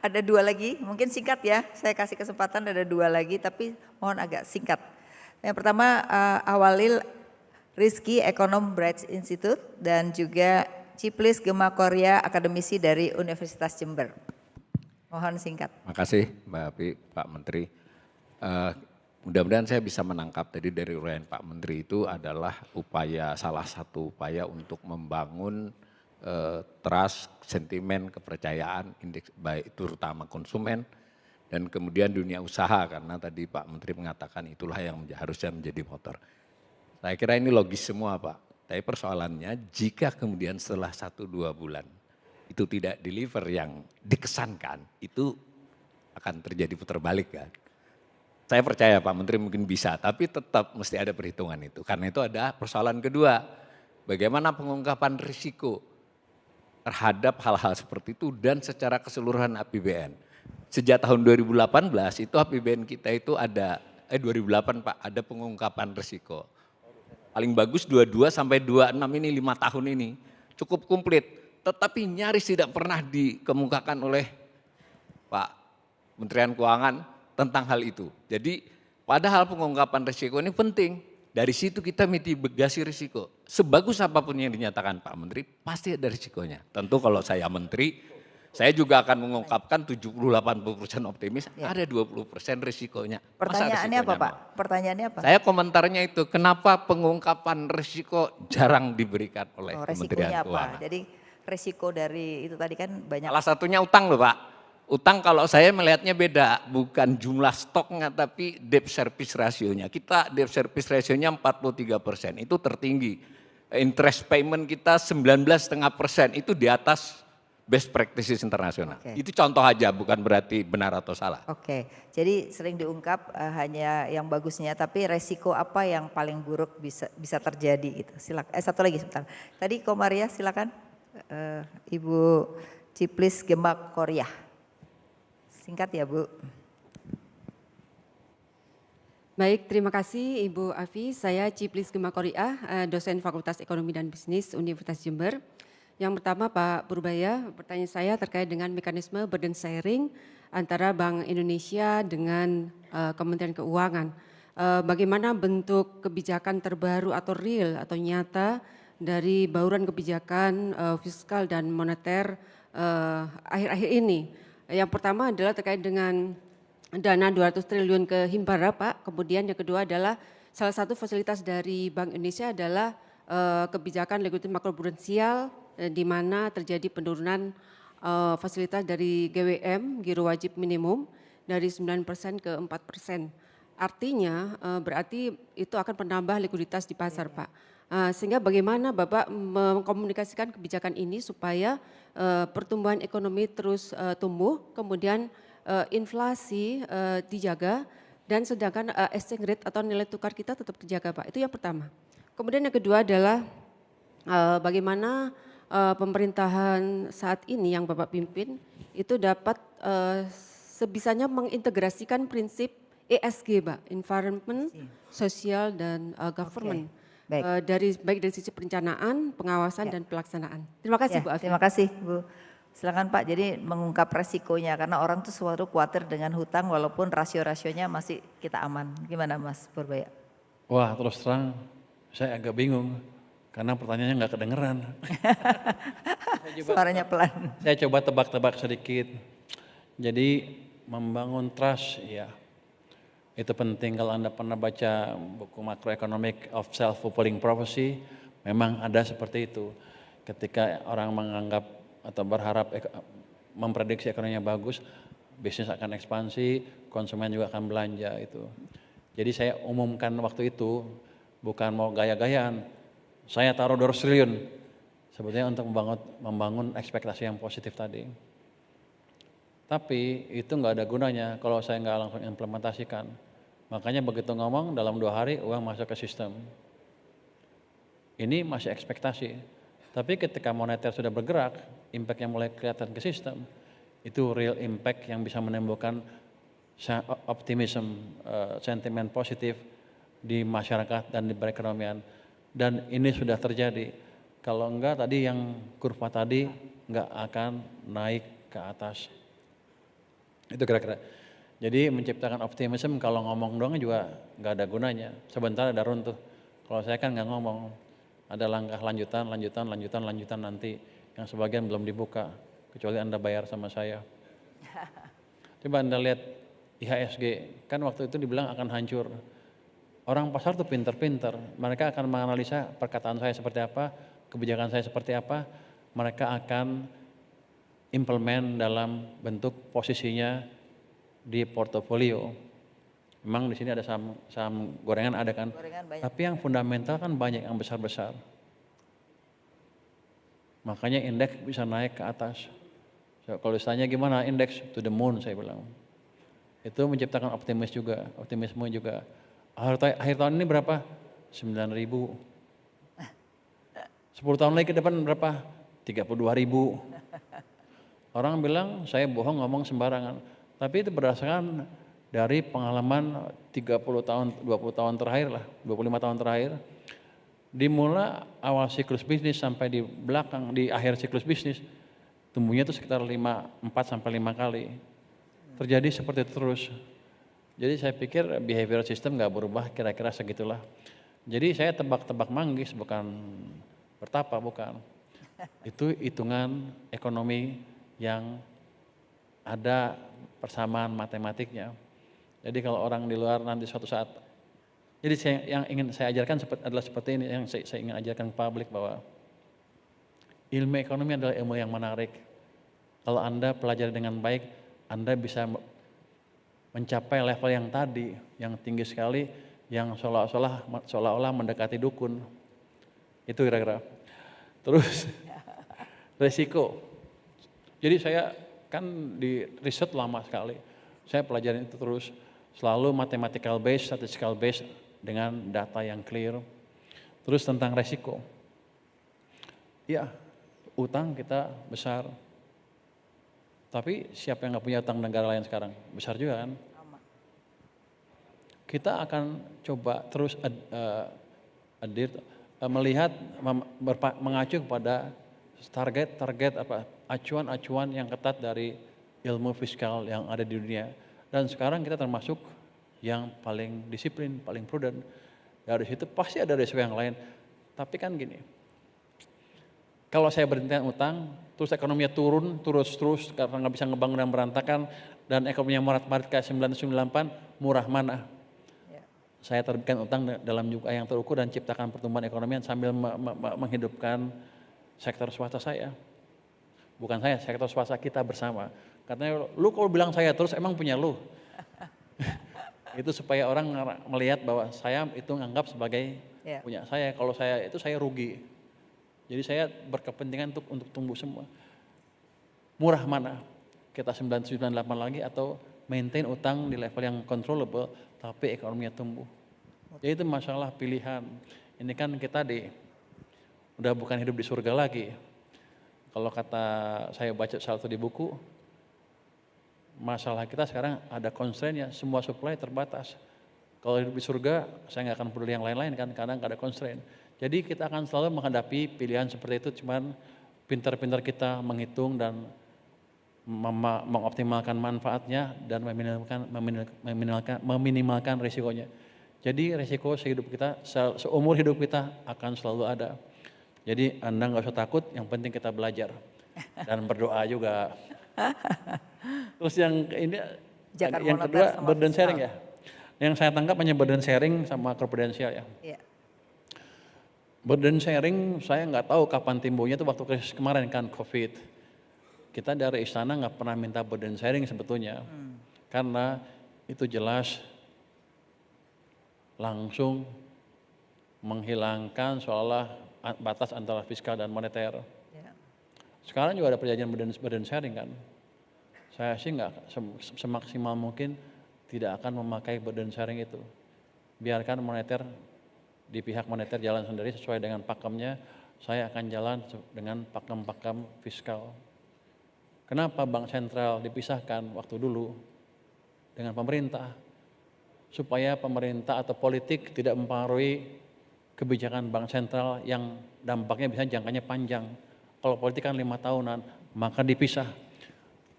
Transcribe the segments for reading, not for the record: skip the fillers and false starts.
Ada dua lagi, mungkin singkat ya. Saya kasih kesempatan ada dua lagi, tapi mohon agak singkat. Yang pertama Awalil Rizky, Ekonom Bright Institute, dan juga Ciplis Gema Korea, akademisi dari Universitas Jember. Mohon singkat. Makasih Mbak Api, Pak Menteri. Mudah-mudahan saya bisa menangkap tadi dari uraian Pak Menteri itu adalah salah satu upaya untuk membangun trust, sentimen, kepercayaan, indeks baik terutama konsumen dan kemudian dunia usaha karena tadi Pak Menteri mengatakan itulah yang harusnya menjadi motor. Saya kira ini logis semua Pak, tapi persoalannya jika kemudian setelah 1-2 bulan itu tidak deliver yang dikesankan, itu akan terjadi putar balik kan. Saya percaya Pak Menteri mungkin bisa, tapi tetap mesti ada perhitungan itu. Karena itu ada persoalan kedua, bagaimana pengungkapan risiko terhadap hal-hal seperti itu dan secara keseluruhan APBN. Sejak tahun 2018 itu APBN kita itu ada, 2008 Pak, ada pengungkapan risiko. Paling bagus 22 sampai 26 ini 5 tahun ini cukup komplit. Tetapi nyaris tidak pernah dikemukakan oleh Pak Kementerian Keuangan tentang hal itu. Jadi padahal pengungkapan risiko ini penting. Dari situ kita mitigasi risiko. Sebagus apapun yang dinyatakan Pak Menteri, pasti ada risikonya. Tentu kalau saya Menteri, saya juga akan mengungkapkan 70-80% optimis, ya. Ada 20% risikonya. Pertanyaannya apa Pak? Pertanyaannya apa? Saya komentarnya itu, kenapa pengungkapan risiko jarang diberikan oleh Kementerian Keuangan? Jadi risiko dari itu tadi kan banyak. Salah satunya utang loh Pak. Utang kalau saya melihatnya beda, bukan jumlah stoknya tapi debt service rasionya. Kita debt service rasionya 43%, itu tertinggi. Interest payment kita 19,5%, itu di atas best practices internasional. Itu contoh aja, bukan berarti benar atau salah. Jadi sering diungkap hanya yang bagusnya, tapi resiko apa yang paling buruk bisa terjadi gitu. Silakan. Satu lagi sebentar. Tadi Komaria silakan. Ibu Ciplis Gema Korea. Singkat ya Bu. Baik, terima kasih Ibu Afi. Saya Ciplis Gema Korea, dosen Fakultas Ekonomi dan Bisnis Universitas Jember. Yang pertama Pak Purbaya, pertanyaan saya terkait dengan mekanisme burden sharing antara Bank Indonesia dengan Kementerian Keuangan. Bagaimana bentuk kebijakan terbaru atau real atau nyata dari bauran kebijakan fiskal dan moneter akhir-akhir ini. Yang pertama adalah terkait dengan dana 200 triliun ke Himpara Pak, kemudian yang kedua adalah salah satu fasilitas dari Bank Indonesia adalah kebijakan likuiditas makroprudensial di mana terjadi penurunan fasilitas dari GWM, giro wajib minimum, dari 9% ke 4%. Artinya berarti itu akan menambah likuiditas di pasar Pak. Sehingga bagaimana Bapak mengkomunikasikan kebijakan ini supaya pertumbuhan ekonomi terus tumbuh, kemudian inflasi dijaga dan sedangkan exchange rate atau nilai tukar kita tetap terjaga Pak. Itu yang pertama. Kemudian yang kedua adalah bagaimana pemerintahan saat ini yang Bapak pimpin itu dapat sebisanya mengintegrasikan prinsip ESG Pak, environment, social dan government. Baik dari sisi perencanaan, pengawasan dan pelaksanaan. Terima kasih Bu Afi. Terima kasih Bu. Silakan Pak, jadi mengungkap resikonya karena orang tuh selalu khawatir dengan hutang walaupun rasio-rasionya masih kita aman. Gimana Mas Purbaya? Wah terus terang saya agak bingung karena pertanyaannya nggak kedengeran. Suaranya pelan. Saya coba tebak-tebak sedikit. Jadi membangun trust ya. Itu penting kalau Anda pernah baca buku Macroeconomic of Self-Fulfilling Prophecy, memang ada seperti itu. Ketika orang menganggap atau berharap memprediksi ekonominya bagus, bisnis akan ekspansi, konsumen juga akan belanja itu. Jadi saya umumkan waktu itu, bukan mau gaya-gayaan, saya taruh 200 triliun, sebetulnya untuk membangun ekspektasi yang positif tadi. Tapi itu nggak ada gunanya kalau saya nggak langsung implementasikan. Makanya begitu ngomong dalam 2 hari uang masuk ke sistem. Ini masih ekspektasi. Tapi ketika moneter sudah bergerak, impact yang mulai kelihatan ke sistem, itu real impact yang bisa menimbulkan optimism, sentimen positif di masyarakat dan di perekonomian. Dan ini sudah terjadi. Kalau enggak tadi yang kurva tadi enggak akan naik ke atas. Itu kira-kira. Jadi menciptakan optimism kalau ngomong doang juga nggak ada gunanya. Sebentar ada runtuh. Kalau saya kan nggak ngomong, ada langkah lanjutan nanti yang sebagian belum dibuka, kecuali Anda bayar sama saya. Coba Anda lihat IHSG, kan waktu itu dibilang akan hancur. Orang pasar tuh pinter-pinter, mereka akan menganalisa perkataan saya seperti apa, kebijakan saya seperti apa, mereka akan implement dalam bentuk posisinya di portofolio. Memang di sini ada saham gorengan ada kan, Gorengan banyak. tapi yang fundamental kan banyak yang besar-besar. Makanya indeks bisa naik ke atas. So, kalau ditanya gimana indeks to the moon saya bilang. Itu menciptakan optimisme juga. Akhir tahun ini berapa? 9.000. 10 tahun lagi ke depan berapa? 32.000. Orang bilang saya bohong ngomong sembarangan. Tapi itu berdasarkan dari pengalaman 30 tahun, 20 tahun terakhir lah, 25 tahun terakhir. Dimulai awal siklus bisnis sampai di belakang, di akhir siklus bisnis, tumbuhnya itu sekitar 4 sampai 5 kali. Terjadi seperti itu terus. Jadi saya pikir behavioral system nggak berubah, kira-kira segitulah. Jadi saya tebak-tebak manggis, bukan bertapa, bukan. Itu hitungan ekonomi yang ada persamaan matematiknya. Jadi kalau orang di luar nanti suatu saat, jadi yang ingin saya ajarkan adalah seperti ini, yang saya ingin ajarkan ke publik bahwa ilmu ekonomi adalah ilmu yang menarik. Kalau Anda pelajari dengan baik, Anda bisa mencapai level yang tadi, yang tinggi sekali, yang seolah-olah mendekati dukun. Itu kira-kira. Terus resiko. Jadi saya kan di riset lama sekali. Saya pelajarin itu terus. Selalu mathematical based, statistical based dengan data yang clear. Terus tentang resiko. Ya, utang kita besar. Tapi siapa yang nggak punya utang negara lain sekarang? Besar juga kan? Kita akan coba terus melihat, mengacu kepada target acuan-acuan yang ketat dari ilmu fiskal yang ada di dunia. Dan sekarang kita termasuk yang paling disiplin, paling prudent. Dari situ pasti ada resiko yang lain. Tapi kan gini, kalau saya berhenti utang, terus ekonominya turun terus karena nggak bisa ngebangun dan berantakan, dan ekonominya morat-marit kayak 1998, murah mana? Ya. Saya terbitkan utang dalam jumlah yang terukur dan ciptakan pertumbuhan ekonomi sambil menghidupkan sektor swasta saya. Bukan saya, sektor swasta kita bersama. Katanya, lu kalau bilang saya terus emang punya lu. Itu supaya orang melihat bahwa saya itu nganggap sebagai punya saya. Kalau saya itu saya rugi. Jadi saya berkepentingan untuk tumbuh semua. Murah mana? Kita 998 lagi atau maintain utang di level yang controllable tapi ekonominya tumbuh. Jadi itu masalah pilihan. Ini kan kita udah bukan hidup di surga lagi. Kalau kata saya baca satu di buku, masalah kita sekarang ada constraint-nya, semua supply terbatas. Kalau hidup di surga, saya nggak akan peduli yang lain-lain kan, karena nggak ada constraint. Jadi kita akan selalu menghadapi pilihan seperti itu, cuman pintar-pintar kita menghitung dan mengoptimalkan manfaatnya dan meminimalkan risikonya. Jadi risiko sehidup kita, seumur hidup kita akan selalu ada. Jadi Anda nggak usah takut, yang penting kita belajar dan berdoa juga. Terus yang kedua burden sharing ya. Yang saya tangkap hanya burden sharing sama makroprudensial ya. Iya. Burden sharing saya nggak tahu kapan timbulnya, itu waktu krisis kemarin kan COVID. Kita dari istana nggak pernah minta burden sharing sebetulnya, karena itu jelas langsung menghilangkan seolah batas antara fiskal dan moneter. Ya. Sekarang juga ada perjanjian burden sharing kan. Saya sih nggak semaksimal mungkin tidak akan memakai burden sharing itu. Biarkan moneter di pihak moneter jalan sendiri sesuai dengan pakemnya. Saya akan jalan dengan pakem-pakem fiskal. Kenapa bank sentral dipisahkan waktu dulu dengan pemerintah? Supaya pemerintah atau politik tidak mempengaruhi kebijakan bank sentral yang dampaknya bisa jangkanya panjang. Kalau politik kan 5 tahunan, maka dipisah.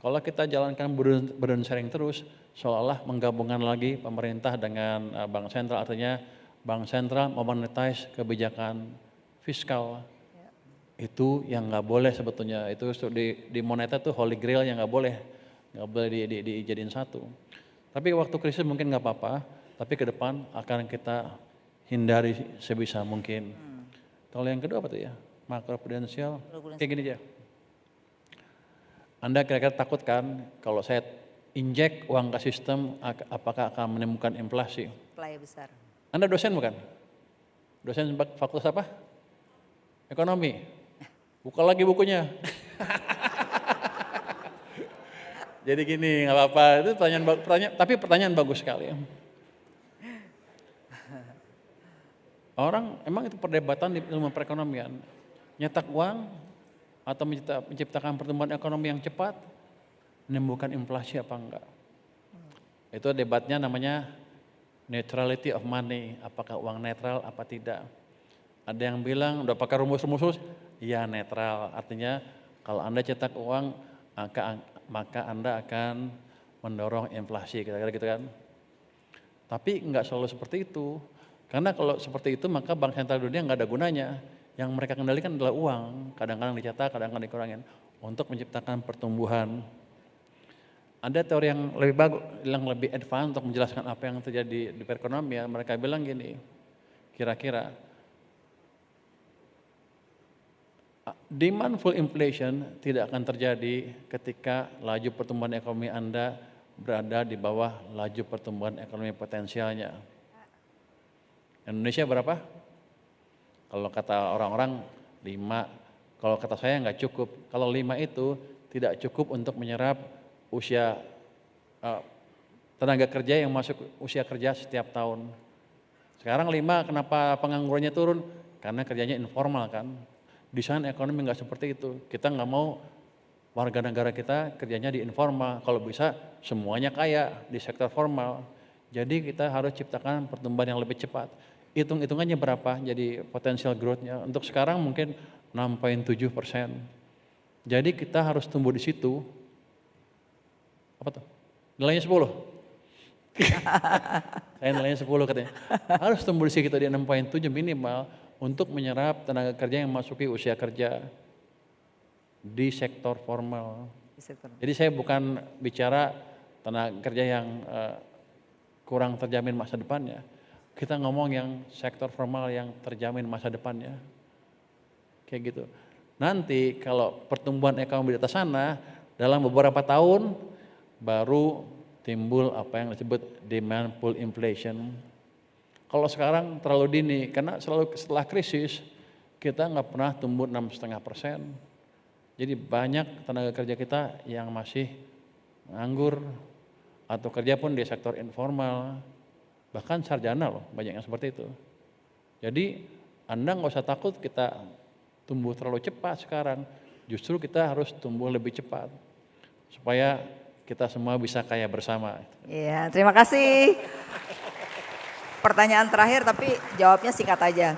Kalau kita jalankan burden sharing terus, seolah-olah menggabungkan lagi pemerintah dengan bank sentral, artinya bank sentral memonetize kebijakan fiskal. Itu yang nggak boleh sebetulnya, itu di moneter tuh holy grail yang nggak boleh dijadiin satu. Tapi waktu krisis mungkin nggak apa-apa, tapi ke depan akan kita hindari sebisa mungkin. Kalau yang kedua apa tuh ya? Makroprudensial, kayak gini aja. Anda kira-kira takut kan kalau saya injek uang ke sistem, apakah akan menimbulkan inflasi? Playa besar. Anda dosen bukan? Dosen fakultas apa? Ekonomi. Buka lagi bukunya. Jadi gini, nggak apa-apa. Itu tapi pertanyaan bagus sekali. Orang emang itu perdebatan di ilmu perekonomian. Nyetak uang atau menciptakan pertumbuhan ekonomi yang cepat, menimbulkan inflasi apa enggak. Itu debatnya namanya neutrality of money, apakah uang netral apa tidak. Ada yang bilang udah pakai rumus-rumus, ya netral, artinya kalau Anda cetak uang maka Anda akan mendorong inflasi, kira-kira gitu kan. Tapi enggak selalu seperti itu, karena kalau seperti itu maka Bank Sentral Dunia enggak ada gunanya. Yang mereka kendalikan adalah uang, kadang-kadang dicetak, kadang-kadang dikurangin untuk menciptakan pertumbuhan. Ada teori yang lebih bagus, yang lebih advance untuk menjelaskan apa yang terjadi di perekonomian. Mereka bilang gini, kira-kira demand full inflation tidak akan terjadi ketika laju pertumbuhan ekonomi Anda berada di bawah laju pertumbuhan ekonomi potensialnya. Indonesia berapa? Kalau kata orang-orang 5, kalau kata saya nggak cukup. Kalau 5 itu tidak cukup untuk menyerap usia tenaga kerja yang masuk usia kerja setiap tahun. Sekarang 5, kenapa penganggurannya turun? Karena kerjanya informal kan. Desain ekonomi nggak seperti itu. Kita nggak mau warga negara kita kerjanya di informal. Kalau bisa semuanya kaya di sektor formal. Jadi kita harus ciptakan pertumbuhan yang lebih cepat. Hitung-hitungannya berapa jadi potensial growth-nya. Untuk sekarang mungkin 6,7%. Jadi kita harus tumbuh di situ. Apa tuh? Nilainya 10. Saya nilainya 10 katanya. Harus tumbuh di situ di 6,7 minimal untuk menyerap tenaga kerja yang masuki usia kerja di sektor formal. Jadi saya bukan bicara tenaga kerja yang kurang terjamin masa depannya. Kita ngomong yang sektor formal yang terjamin masa depannya. Kayak gitu. Nanti kalau pertumbuhan ekonomi di atas sana, dalam beberapa tahun baru timbul apa yang disebut demand pull inflation. Kalau sekarang terlalu dini, karena selalu setelah krisis kita nggak pernah tumbuh 6,5%. Jadi banyak tenaga kerja kita yang masih nganggur atau kerja pun di sektor informal. Bahkan sarjana loh, banyak yang seperti itu. Jadi Anda nggak usah takut kita tumbuh terlalu cepat sekarang. Justru kita harus tumbuh lebih cepat. Supaya kita semua bisa kaya bersama. Iya, terima kasih. Pertanyaan terakhir tapi jawabnya singkat aja.